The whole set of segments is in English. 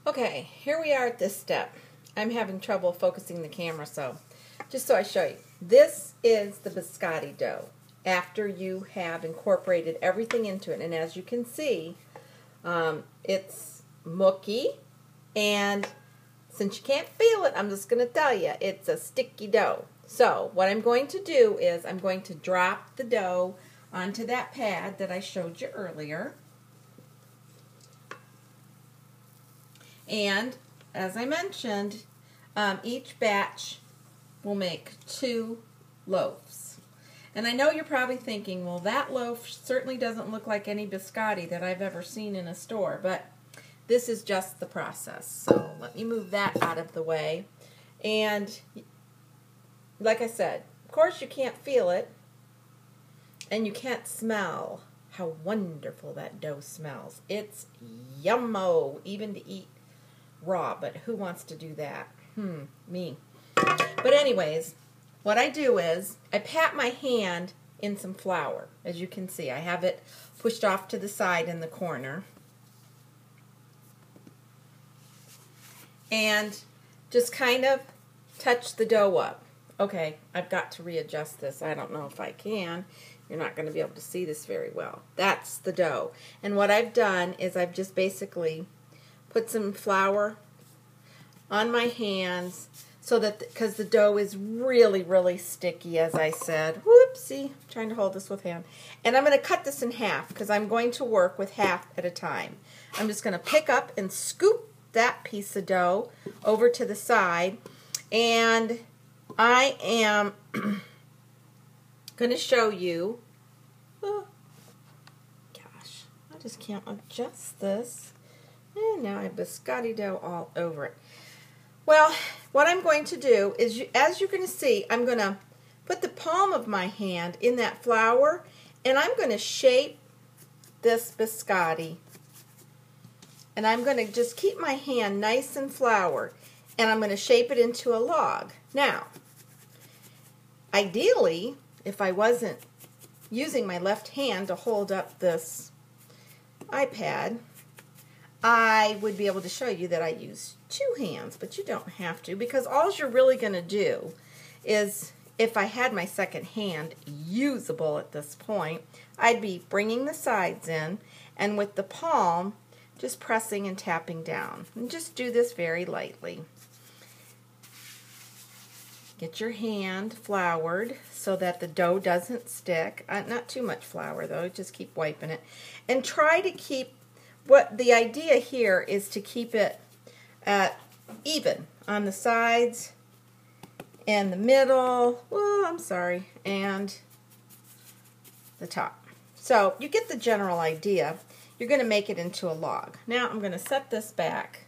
Okay, here we are at this step. I'm having trouble focusing the camera, so just so I show you. This is the biscotti dough after you have incorporated everything into it. And as you can see, it's mooky, and since you can't feel it, I'm just going to tell you, it's a sticky dough. So what I'm going to do is I'm going to drop the dough onto that pad that I showed you earlier. And as I mentioned, each batch will make 2 loaves. And I know you're probably thinking, well, that loaf certainly doesn't look like any biscotti that I've ever seen in a store, but this is just the process. So let me move that out of the way. And like I said, of course you can't feel it, and you can't smell how wonderful that dough smells. It's yummo, even to eat raw, but who wants to do that? Me. But anyways, what I do is I pat my hand in some flour. As you can see, I have it pushed off to the side in the corner. And just kind of touch the dough up. Okay, I've got to readjust this. I don't know if I can. You're not going to be able to see this very well. That's the dough. And what I've done is I've just basically put some flour on my hands so that, because the dough is really, really sticky, as I said. Whoopsie, I'm trying to hold this with hand. And I'm going to cut this in half because I'm going to work with half at a time. I'm just going to pick up and scoop that piece of dough over to the side, and I am going to show you, gosh, I just can't adjust this. And now I have biscotti dough all over it. Well, what I'm going to do is, as you're going to see, I'm going to put the palm of my hand in that flour, and I'm going to shape this biscotti. And I'm going to just keep my hand nice and floured, and I'm going to shape it into a log. Now, ideally, if I wasn't using my left hand to hold up this iPad, I would be able to show you that I use 2 hands, but you don't have to, because all you're really going to do is, if I had my second hand usable at this point, I'd be bringing the sides in, and with the palm, just pressing and tapping down. And just do this very lightly. Get your hand floured so that the dough doesn't stick. Not too much flour though, just keep wiping it. And try to keep, what the idea here is to keep it even on the sides and the middle, and the top. So you get the general idea. You're going to make it into a log. Now I'm going to set this back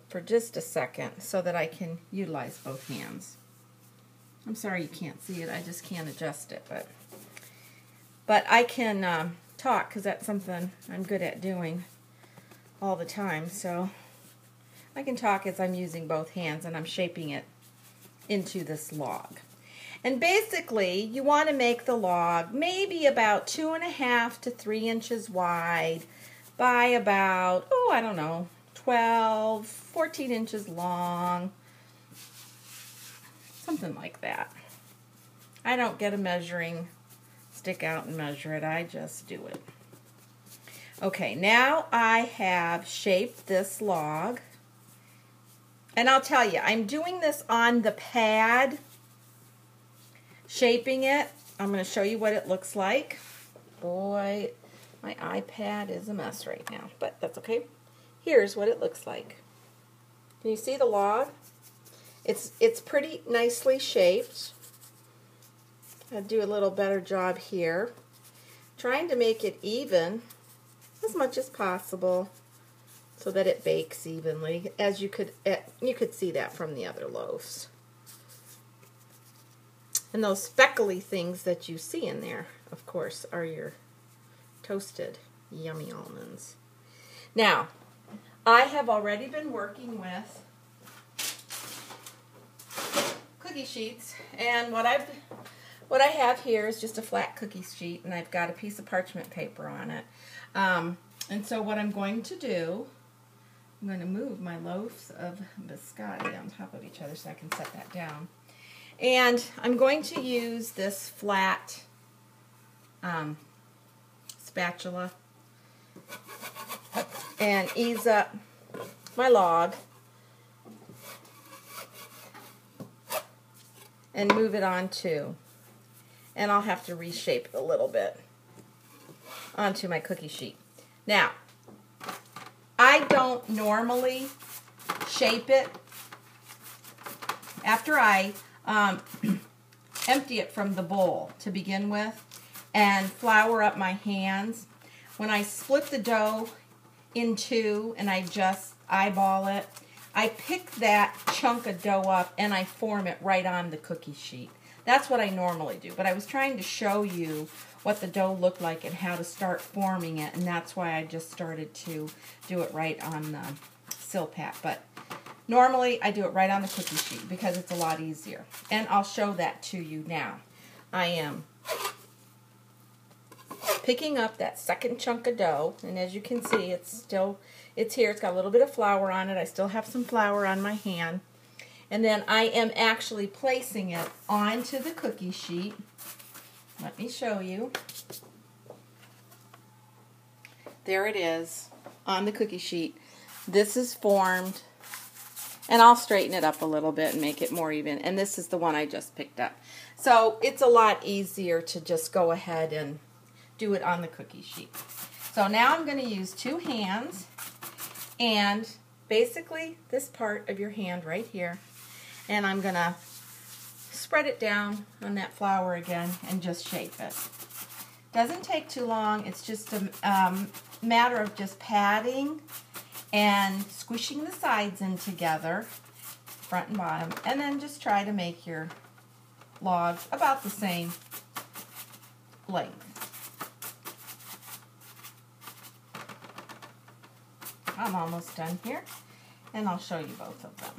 for just a second so that I can utilize both hands. I'm sorry you can't see it. I just can't adjust it, but I can talk, because that's something I'm good at doing all the time. So I can talk as I'm using both hands and I'm shaping it into this log. And basically, you want to make the log maybe about 2.5 to 3 inches wide by about, 12, 14 inches long. Something like that. I don't get a measuring stick out and measure it. I just do it. Okay, now I have shaped this log. And I'll tell you, I'm doing this on the pad, shaping it. I'm going to show you what it looks like. Boy, my iPad is a mess right now, but that's okay. Here's what it looks like. Can you see the log? It's pretty nicely shaped. I'll do a little better job here. Trying to make it even as much as possible so that it bakes evenly. As you could see that from the other loaves. And those speckly things that you see in there, of course, are your toasted yummy almonds. Now, I have already been working with cookie sheets, and what I have here is just a flat cookie sheet, and I've got a piece of parchment paper on it. And so what I'm going to do I'm going to move my loaves of biscotti on top of each other so I can set that down. And I'm going to use this flat spatula and ease up my log and move it onto, and I'll have to reshape it a little bit onto my cookie sheet. Now, I don't normally shape it after I empty it from the bowl to begin with and flour up my hands. When I split the dough in two and I just eyeball it, I pick that chunk of dough up and I form it right on the cookie sheet. That's what I normally do, but I was trying to show you what the dough looked like and how to start forming it, and that's why I just started to do it right on the Silpat. But normally I do it right on the cookie sheet because it's a lot easier, and I'll show that to you now. I am picking up that second chunk of dough, and as you can see, it's here. It's got a little bit of flour on it. I still have some flour on my hand. And then I am actually placing it onto the cookie sheet. Let me show you. There it is on the cookie sheet. This is formed, and I'll straighten it up a little bit and make it more even. And this is the one I just picked up. So it's a lot easier to just go ahead and do it on the cookie sheet. So now I'm going to use two hands and basically this part of your hand right here, and I'm going to spread it down on that flour again and just shape it. Doesn't take too long. It's just a matter of just patting and squishing the sides in together, front and bottom, and then just try to make your logs about the same length. I'm almost done here, and I'll show you both of them.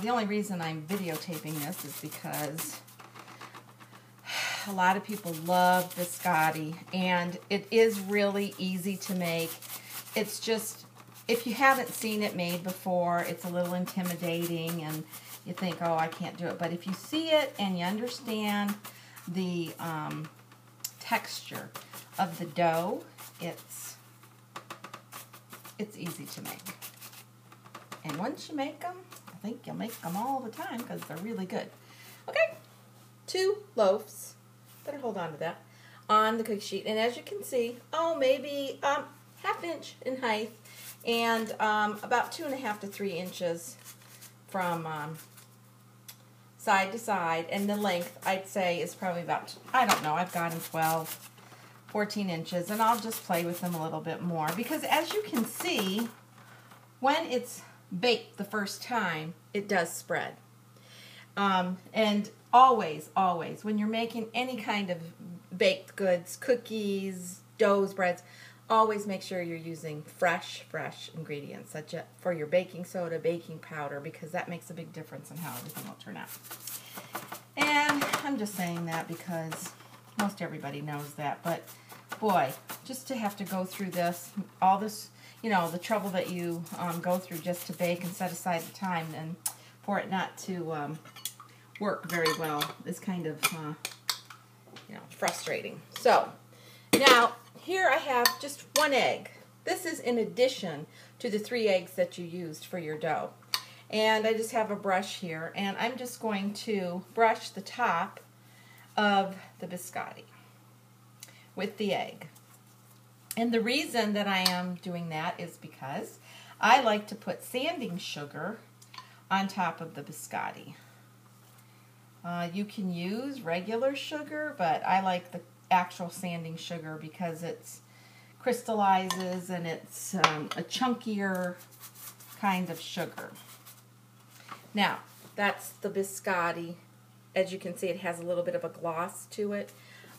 The only reason I'm videotaping this is because a lot of people love biscotti, and it is really easy to make. It's just, if you haven't seen it made before, it's a little intimidating, and you think, oh, I can't do it. But if you see it and you understand the texture of the dough, it's easy to make. And once you make them, I think you'll make them all the time because they're really good. Okay, 2 loaves, better hold on to that, on the cookie sheet. And as you can see, maybe ½ inch in height and about 2.5 to 3 inches from side to side. And the length, I'd say, is probably about, I don't know, I've got them 12, 14 inches, and I'll just play with them a little bit more because as you can see, when it's baked the first time, it does spread. And always, when you're making any kind of baked goods, cookies, doughs, breads, always make sure you're using fresh ingredients, such as for your baking soda, baking powder, because that makes a big difference in how everything will turn out. And I'm just saying that because most everybody knows that, but boy, just to have to go through this, all this, you know, the trouble that you go through just to bake and set aside the time, and for it not to work very well is kind of, you know, frustrating. So now here I have just 1 egg. This is in addition to the 3 eggs that you used for your dough. And I just have a brush here, and I'm just going to brush the top of the biscotti with the egg. And the reason that I am doing that is because I like to put sanding sugar on top of the biscotti. You can use regular sugar, but I like the actual sanding sugar because it crystallizes and it's a chunkier kind of sugar. Now, that's the biscotti. As you can see, it has a little bit of a gloss to it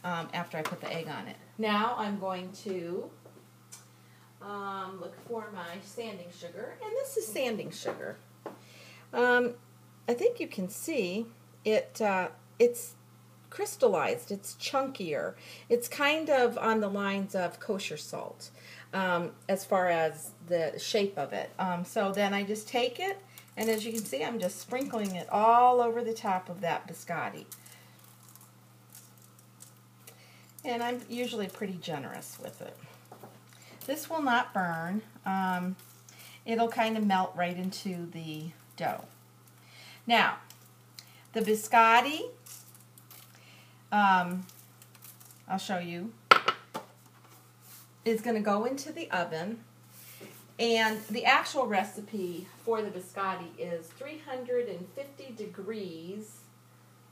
after I put the egg on it. Now I'm going to look for my sanding sugar, and this is sanding sugar. I think you can see it's crystallized. It's chunkier. It's kind of on the lines of kosher salt as far as the shape of it. So then I just take it, and as you can see, I'm just sprinkling it all over the top of that biscotti. And I'm usually pretty generous with it. This will not burn. It'll kind of melt right into the dough. Now, the biscotti, I'll show you, is going to go into the oven. And the actual recipe for the biscotti is 350 degrees.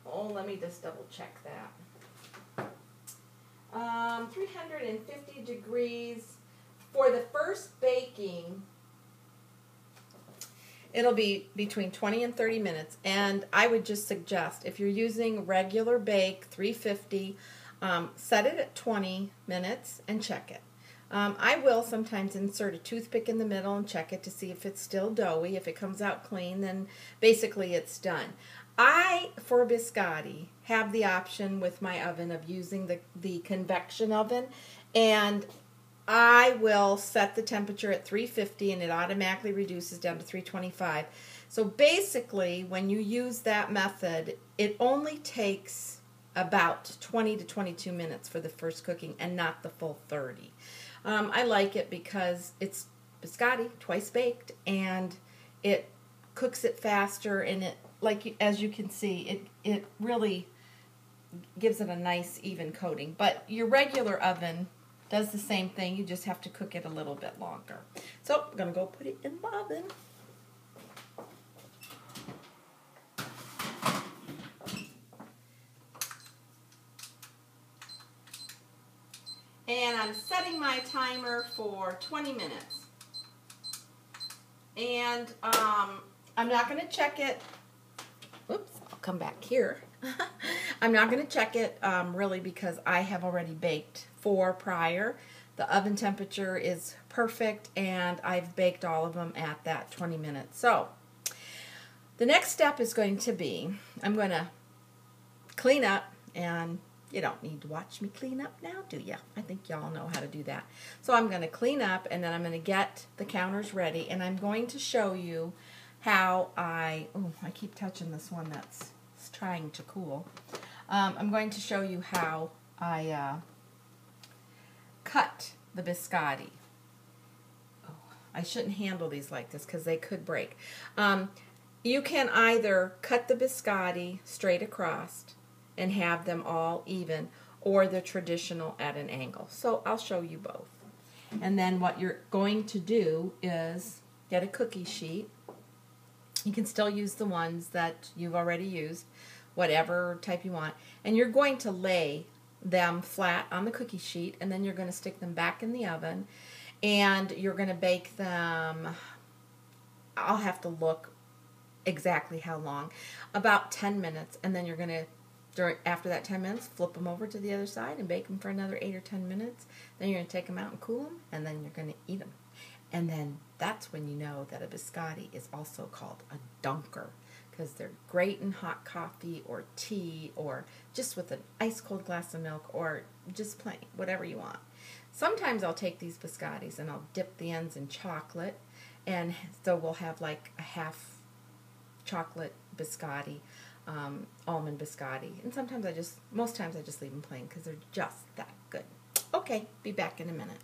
Oh, let me just double check that. 350 degrees for the first baking. It'll be between 20 and 30 minutes, and I would just suggest, if you're using regular bake, 350, set it at 20 minutes and check it. I will sometimes insert a toothpick in the middle and check it to see if it's still doughy. If it comes out clean, then basically it's done. I, for biscotti, have the option with my oven of using the convection oven, and I will set the temperature at 350 and it automatically reduces down to 325. So basically, when you use that method, it only takes about 20 to 22 minutes for the first cooking and not the full 30. I like it because it's biscotti, twice baked, and it cooks it faster, and it, like as you can see, it really gives it a nice even coating. But your regular oven does the same thing, you just have to cook it a little bit longer. So I'm going to go put it in the oven. And I'm setting my timer for 20 minutes. And I'm not going to check it. Oops, I'll come back here. I'm not going to check it really because I have already baked 4 prior. The oven temperature is perfect, and I've baked all of them at that 20 minutes. So the next step is going to be, I'm going to clean up, and you don't need to watch me clean up now, do you? I think y'all know how to do that. So I'm going to clean up, and then I'm going to get the counters ready, and I'm going to show you how I keep touching this one that's trying to cool. I'm going to show you how I cut the biscotti. Oh, I shouldn't handle these like this because they could break. You can either cut the biscotti straight across and have them all even, or the traditional at an angle. So I'll show you both. And then what you're going to do is get a cookie sheet. You can still use the ones that you've already used, whatever type you want. And you're going to lay them flat on the cookie sheet, and then you're going to stick them back in the oven, and you're going to bake them, I'll have to look exactly how long, about 10 minutes, and then you're going to, after that 10 minutes, flip them over to the other side and bake them for another 8 or 10 minutes. Then you're going to take them out and cool them, and then you're going to eat them. And then that's when you know that a biscotti is also called a dunker, because they're great in hot coffee or tea, or just with an ice cold glass of milk, or just plain, whatever you want. Sometimes I'll take these biscottis and I'll dip the ends in chocolate, and so we'll have like a half chocolate biscotti, almond biscotti. And sometimes most times I just leave them plain because they're just that good. Okay, be back in a minute.